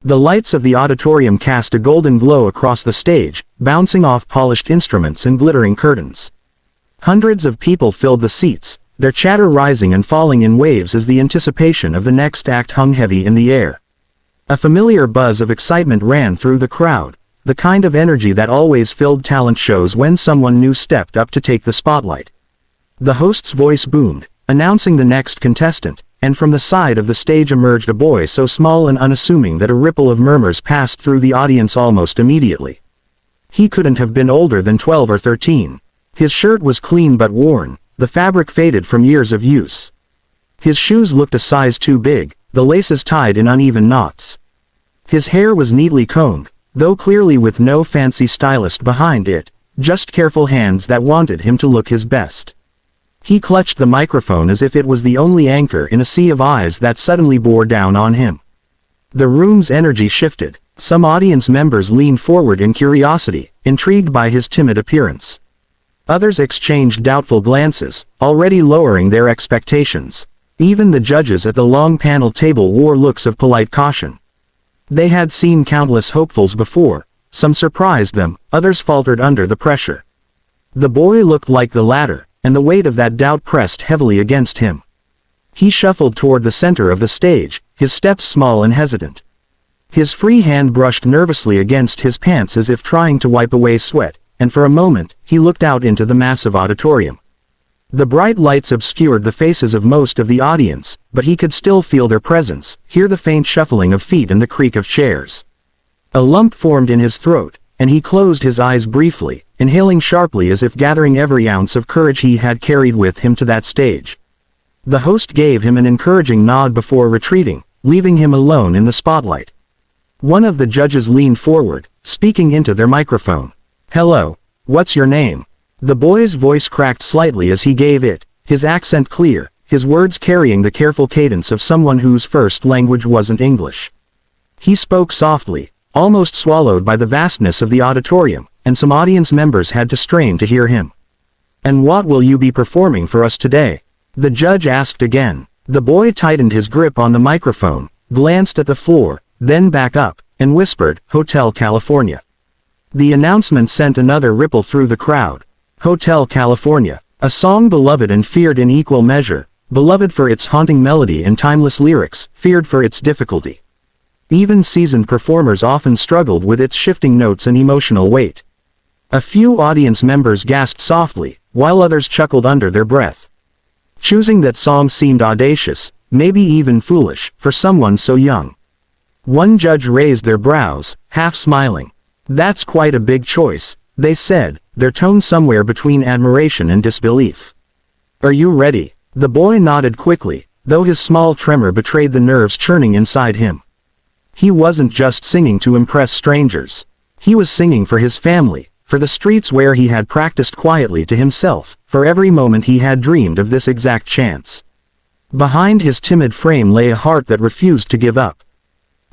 The lights of the auditorium cast a golden glow across the stage, bouncing off polished instruments and glittering curtains. Hundreds of people filled the seats, their chatter rising and falling in waves as the anticipation of the next act hung heavy in the air. A familiar buzz of excitement ran through the crowd, the kind of energy that always filled talent shows when someone new stepped up to take the spotlight. The host's voice boomed, announcing the next contestant, and from the side of the stage emerged a boy so small and unassuming that a ripple of murmurs passed through the audience almost immediately. He couldn't have been older than 12 or 13. His shirt was clean but worn, the fabric faded from years of use. His shoes looked a size too big, the laces tied in uneven knots. His hair was neatly combed, though clearly with no fancy stylist behind it, just careful hands that wanted him to look his best. He clutched the microphone as if it was the only anchor in a sea of eyes that suddenly bore down on him. The room's energy shifted. Some audience members leaned forward in curiosity, intrigued by his timid appearance. Others exchanged doubtful glances, already lowering their expectations. Even the judges at the long panel table wore looks of polite caution. They had seen countless hopefuls before. Some surprised them, others faltered under the pressure. The boy looked like the latter, and the weight of that doubt pressed heavily against him. He shuffled toward the center of the stage, his steps small and hesitant. His free hand brushed nervously against his pants as if trying to wipe away sweat, and for a moment, he looked out into the massive auditorium. The bright lights obscured the faces of most of the audience, but he could still feel their presence, hear the faint shuffling of feet and the creak of chairs. A lump formed in his throat, and he closed his eyes briefly, inhaling sharply as if gathering every ounce of courage he had carried with him to that stage. The host gave him an encouraging nod before retreating, leaving him alone in the spotlight. One of the judges leaned forward, speaking into their microphone. "Hello, what's your name?" The boy's voice cracked slightly as he gave it, his accent clear, his words carrying the careful cadence of someone whose first language wasn't English. He spoke softly, almost swallowed by the vastness of the auditorium, and some audience members had to strain to hear him. "And what will you be performing for us today?" the judge asked again. The boy tightened his grip on the microphone, glanced at the floor, then back up, and whispered, "Hotel California." The announcement sent another ripple through the crowd. Hotel California, a song beloved and feared in equal measure, beloved for its haunting melody and timeless lyrics, feared for its difficulty. Even seasoned performers often struggled with its shifting notes and emotional weight. A few audience members gasped softly, while others chuckled under their breath. Choosing that song seemed audacious, maybe even foolish, for someone so young. One judge raised their brows, half smiling. "That's quite a big choice," they said, their tone somewhere between admiration and disbelief. "Are you ready?" The boy nodded quickly, though his small tremor betrayed the nerves churning inside him. He wasn't just singing to impress strangers. He was singing for his family, for the streets where he had practiced quietly to himself, for every moment he had dreamed of this exact chance. Behind his timid frame lay a heart that refused to give up.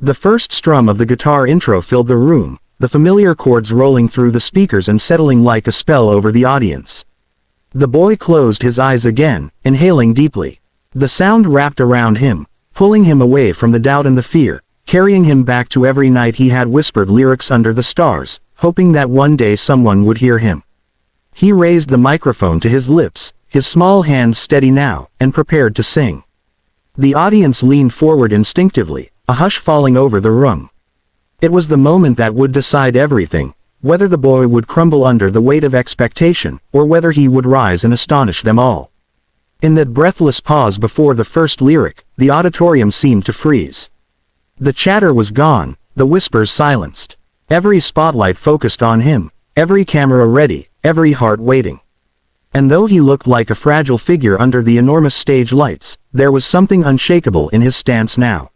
The first strum of the guitar intro filled the room, the familiar chords rolling through the speakers and settling like a spell over the audience. The boy closed his eyes again, inhaling deeply. The sound wrapped around him, pulling him away from the doubt and the fear, carrying him back to every night he had whispered lyrics under the stars, hoping that one day someone would hear him. He raised the microphone to his lips, his small hands steady now, and prepared to sing. The audience leaned forward instinctively, a hush falling over the room. It was the moment that would decide everything, whether the boy would crumble under the weight of expectation, or whether he would rise and astonish them all. In that breathless pause before the first lyric, the auditorium seemed to freeze. The chatter was gone, the whispers silenced. Every spotlight focused on him, every camera ready, every heart waiting. And though he looked like a fragile figure under the enormous stage lights, there was something unshakable in his stance now.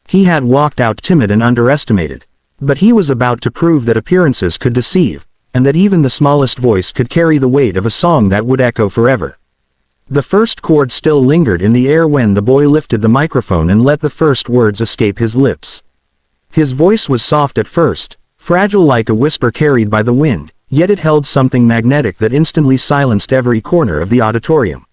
He had walked out timid and underestimated. But he was about to prove that appearances could deceive, and that even the smallest voice could carry the weight of a song that would echo forever. The first chord still lingered in the air when the boy lifted the microphone and let the first words escape his lips. His voice was soft at first, fragile like a whisper carried by the wind, yet it held something magnetic that instantly silenced every corner of the auditorium.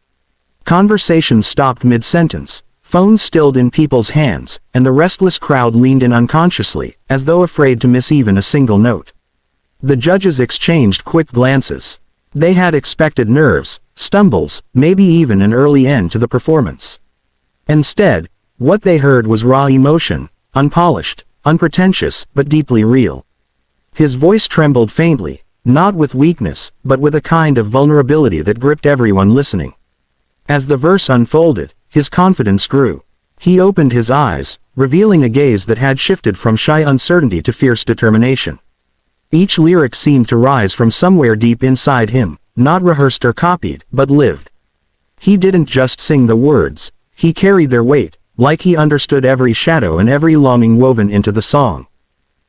Conversation stopped mid-sentence. Phones stilled in people's hands, and the restless crowd leaned in unconsciously, as though afraid to miss even a single note. The judges exchanged quick glances. They had expected nerves, stumbles, maybe even an early end to the performance. Instead, what they heard was raw emotion, unpolished, unpretentious, but deeply real. His voice trembled faintly, not with weakness, but with a kind of vulnerability that gripped everyone listening. As the verse unfolded, his confidence grew. He opened his eyes, revealing a gaze that had shifted from shy uncertainty to fierce determination. Each lyric seemed to rise from somewhere deep inside him, not rehearsed or copied, but lived. He didn't just sing the words, he carried their weight, like he understood every shadow and every longing woven into the song.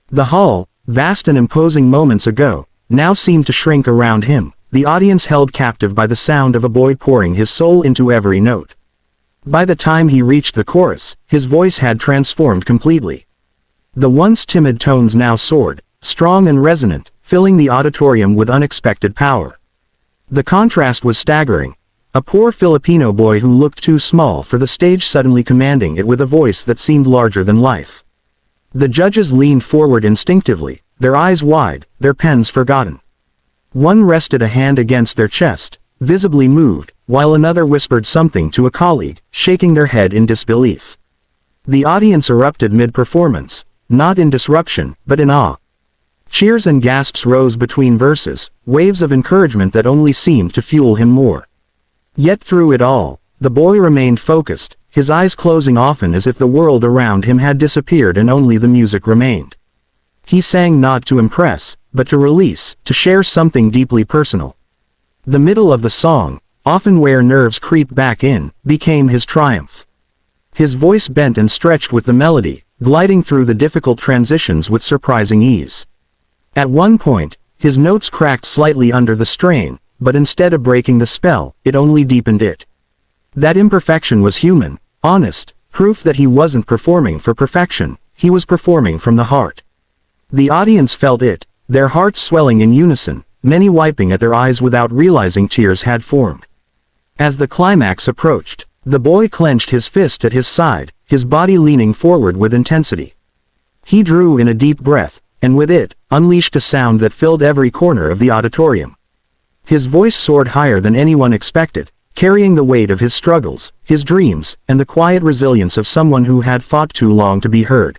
The hall, vast and imposing moments ago, now seemed to shrink around him, the audience held captive by the sound of a boy pouring his soul into every note. By the time he reached the chorus, his voice had transformed completely. The once timid tones now soared, strong and resonant, filling the auditorium with unexpected power. The contrast was staggering. A poor Filipino boy who looked too small for the stage suddenly commanding it with a voice that seemed larger than life. The judges leaned forward instinctively, their eyes wide, their pens forgotten. One rested a hand against their chest, visibly moved, while another whispered something to a colleague, shaking their head in disbelief. The audience erupted mid-performance, not in disruption, but in awe. Cheers and gasps rose between verses, waves of encouragement that only seemed to fuel him more. Yet through it all, the boy remained focused, his eyes closing often as if the world around him had disappeared and only the music remained. He sang not to impress, but to release, to share something deeply personal. The middle of the song, often where nerves creep back in, became his triumph. His voice bent and stretched with the melody, gliding through the difficult transitions with surprising ease. At one point, his notes cracked slightly under the strain, but instead of breaking the spell, it only deepened it. That imperfection was human, honest, proof that he wasn't performing for perfection, he was performing from the heart. The audience felt it, their hearts swelling in unison, many wiping at their eyes without realizing tears had formed. As the climax approached, the boy clenched his fist at his side, his body leaning forward with intensity. He drew in a deep breath, and with it, unleashed a sound that filled every corner of the auditorium. His voice soared higher than anyone expected, carrying the weight of his struggles, his dreams, and the quiet resilience of someone who had fought too long to be heard.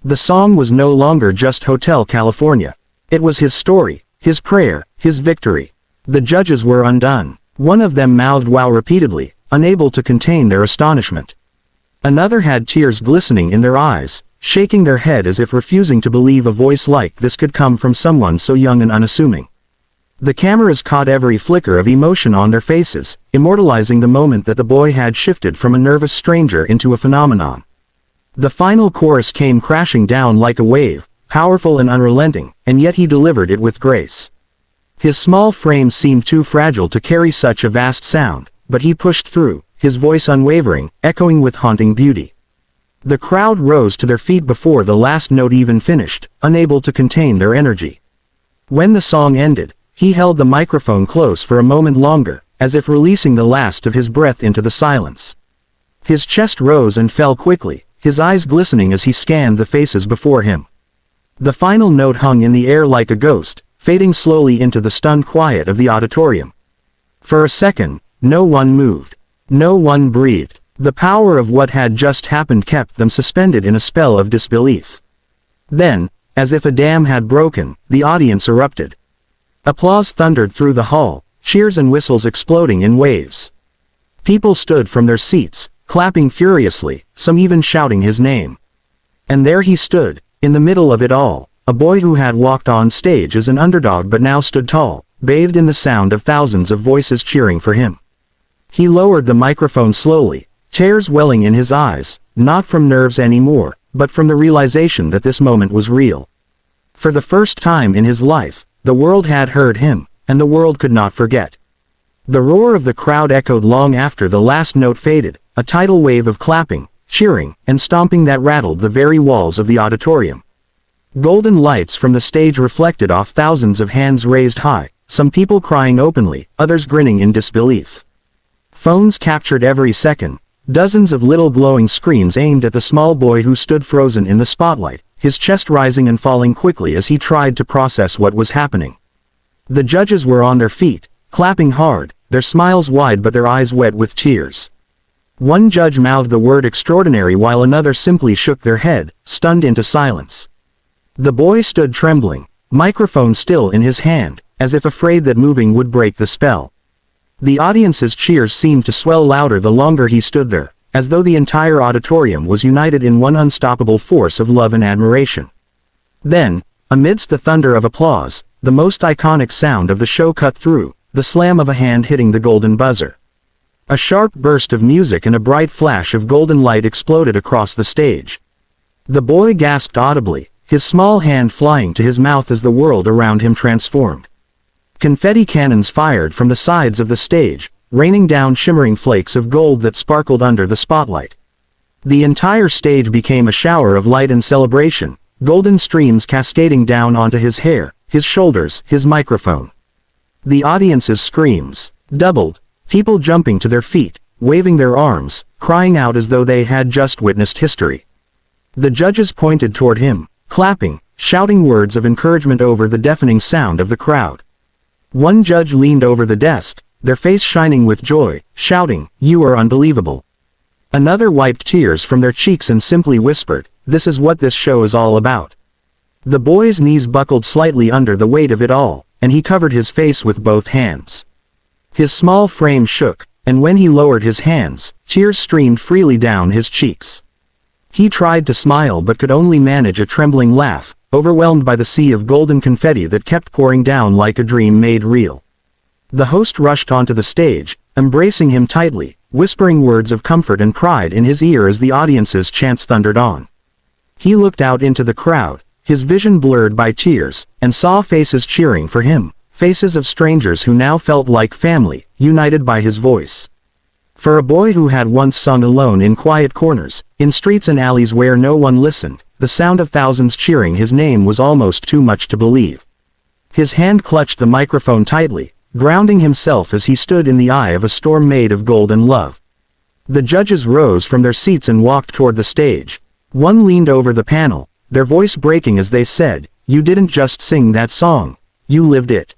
The song was no longer just Hotel California. It was his story, his prayer, his victory. The judges were undone. One of them mouthed wow repeatedly, unable to contain their astonishment. Another had tears glistening in their eyes, shaking their head as if refusing to believe a voice like this could come from someone so young and unassuming. The cameras caught every flicker of emotion on their faces, immortalizing the moment that the boy had shifted from a nervous stranger into a phenomenon. The final chorus came crashing down like a wave, powerful and unrelenting, and yet he delivered it with grace. His small frame seemed too fragile to carry such a vast sound, but he pushed through, his voice unwavering, echoing with haunting beauty. The crowd rose to their feet before the last note even finished, unable to contain their energy. When the song ended, he held the microphone close for a moment longer, as if releasing the last of his breath into the silence. His chest rose and fell quickly, his eyes glistening as he scanned the faces before him. The final note hung in the air like a ghost, fading slowly into the stunned quiet of the auditorium. For a second, no one moved. No one breathed. The power of what had just happened kept them suspended in a spell of disbelief. Then, as if a dam had broken, the audience erupted. Applause thundered through the hall, cheers and whistles exploding in waves. People stood from their seats, clapping furiously, some even shouting his name. And there he stood, in the middle of it all, a boy who had walked on stage as an underdog but now stood tall, bathed in the sound of thousands of voices cheering for him. He lowered the microphone slowly, tears welling in his eyes, not from nerves anymore, but from the realization that this moment was real. For the first time in his life, the world had heard him, and the world could not forget. The roar of the crowd echoed long after the last note faded, a tidal wave of clapping, cheering, and stomping that rattled the very walls of the auditorium. Golden lights from the stage reflected off thousands of hands raised high, some people crying openly, others grinning in disbelief. Phones captured every second, dozens of little glowing screens aimed at the small boy who stood frozen in the spotlight, his chest rising and falling quickly as he tried to process what was happening. The judges were on their feet, clapping hard, their smiles wide but their eyes wet with tears. One judge mouthed the word extraordinary while another simply shook their head, stunned into silence. The boy stood trembling, microphone still in his hand, as if afraid that moving would break the spell. The audience's cheers seemed to swell louder the longer he stood there, as though the entire auditorium was united in one unstoppable force of love and admiration. Then, amidst the thunder of applause, the most iconic sound of the show cut through, the slam of a hand hitting the golden buzzer. A sharp burst of music and a bright flash of golden light exploded across the stage. The boy gasped audibly, his small hand flying to his mouth as the world around him transformed. Confetti cannons fired from the sides of the stage, raining down shimmering flakes of gold that sparkled under the spotlight. The entire stage became a shower of light and celebration, golden streams cascading down onto his hair, his shoulders, his microphone. The audience's screams doubled, people jumping to their feet, waving their arms, crying out as though they had just witnessed history. The judges pointed toward him, clapping, shouting words of encouragement over the deafening sound of the crowd. One judge leaned over the desk, their face shining with joy, shouting, "You are unbelievable." Another wiped tears from their cheeks and simply whispered, "This is what this show is all about." The boy's knees buckled slightly under the weight of it all, and he covered his face with both hands. His small frame shook, and when he lowered his hands, tears streamed freely down his cheeks. He tried to smile but could only manage a trembling laugh, overwhelmed by the sea of golden confetti that kept pouring down like a dream made real. The host rushed onto the stage, embracing him tightly, whispering words of comfort and pride in his ear as the audience's chants thundered on. He looked out into the crowd, his vision blurred by tears, and saw faces cheering for him, faces of strangers who now felt like family, united by his voice. For a boy who had once sung alone in quiet corners, in streets and alleys where no one listened, the sound of thousands cheering his name was almost too much to believe. His hand clutched the microphone tightly, grounding himself as he stood in the eye of a storm made of gold and love. The judges rose from their seats and walked toward the stage. One leaned over the panel, their voice breaking as they said, "You didn't just sing that song. You lived it.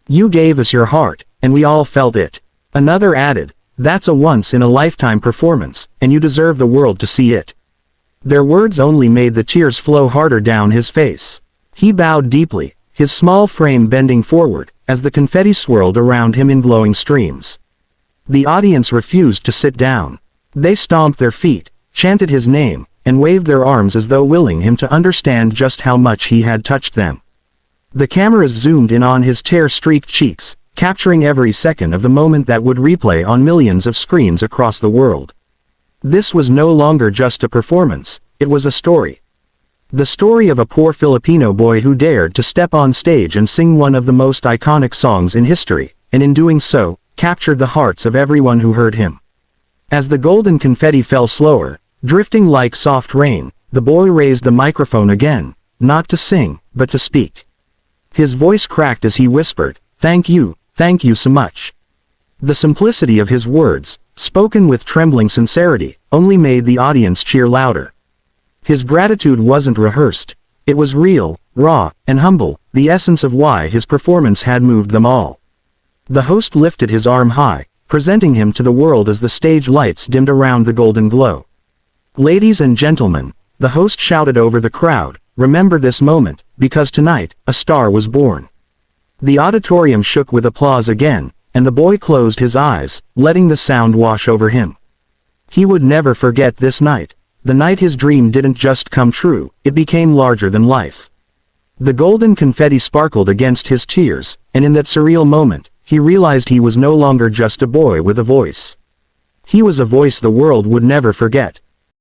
You gave us your heart, and we all felt it." Another added, "That's a once-in-a-lifetime performance, and you deserve the world to see it." Their words only made the tears flow harder down his face. He bowed deeply, his small frame bending forward, as the confetti swirled around him in glowing streams. The audience refused to sit down. They stomped their feet, chanted his name, and waved their arms as though willing him to understand just how much he had touched them. The cameras zoomed in on his tear-streaked cheeks, capturing every second of the moment that would replay on millions of screens across the world. This was no longer just a performance, it was a story. The story of a poor Filipino boy who dared to step on stage and sing one of the most iconic songs in history, and in doing so, captured the hearts of everyone who heard him. As the golden confetti fell slower, drifting like soft rain, the boy raised the microphone again, not to sing, but to speak. His voice cracked as he whispered, thank you so much." The simplicity of his words, spoken with trembling sincerity, only made the audience cheer louder. His gratitude wasn't rehearsed, it was real, raw, and humble, the essence of why his performance had moved them all. The host lifted his arm high, presenting him to the world as the stage lights dimmed around the golden glow. "Ladies and gentlemen," the host shouted over the crowd, "remember this moment, because tonight, a star was born." The auditorium shook with applause again, and the boy closed his eyes, letting the sound wash over him. He would never forget this night, the night his dream didn't just come true, it became larger than life. The golden confetti sparkled against his tears, and in that surreal moment, he realized he was no longer just a boy with a voice. He was a voice the world would never forget.